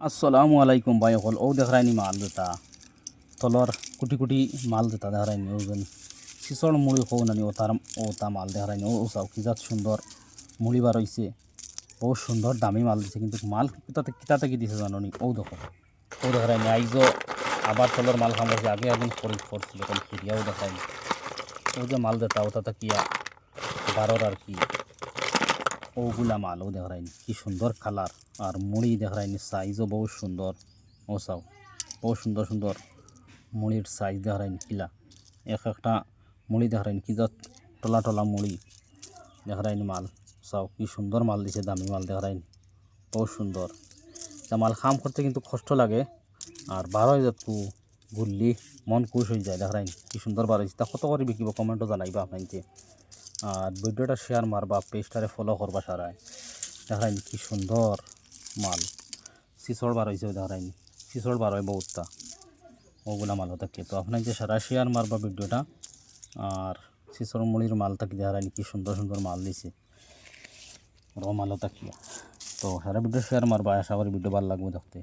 আসসালামু আলাইকুম ভাই হল ও দেখায়নি মাল দেতা তলর কুটি কুটি মাল দেতা দেখায়নি ওজন শিশর মুড়ি হো নানি ও তা মাল দেখায়নি ও চাও কি জাত সুন্দর মুড়ি বার হইছে বহুত সুন্দর দামি মাল দিছে কিন্তু মাল কিতাতে কি দিছে জানো নি ও দেখো ও দেখায়নি আইজো আবার তলর মাল খামাইছে আগে একদিন খরিদ করছিল তখন ফিরিয়াও দেখায়নি ও যে মাল দেতা ও তাতে কি বারোর আর কি ওগুলা মালও দেখায়নি কি সুন্দর কালার আর মুড়ি দেখায়নি সাইজও বহুত সুন্দর ও চাও বহুত সুন্দর সুন্দর মুড়ির সাইজ দেখায়নি কিলা এক একটা মুড়ি দেখায়নি কি যা টলা টলা মুড়ি দেখায়নি মাল চাও কি সুন্দর মাল দিছে দামি মাল দেখায়নি বহুত সুন্দর তা মাল খাম করতে কিন্তু কষ্ট লাগে আর বার হয়ে যাত ঘুরলি মন খুশ হয়ে যায় দেখায়নি কি সুন্দর বার হয়েছে তা কত করে বিকিব কমেন্টও জানাইবা আপনাকে আর ভিডিওটা শেয়ার মারবা পেজটারে ফলো করবা সারায় দেখায়নি কি সুন্দর মাল শিশর বার হয়েছে দেখায়নি শিশর বার হয় বহুতটা ওগুলা মালও থাকে তো আপনার যে সারা শেয়ার মারবা ভিডিওটা আর শিশর মুড়ির মাল থাকি দেখায়নি কি সুন্দর সুন্দর মাল দিছে র মালও থাকিয়া তো সারা ভিডিও শেয়ার মারবা আশা করি ভিডিও ভালো লাগবে দেখতে।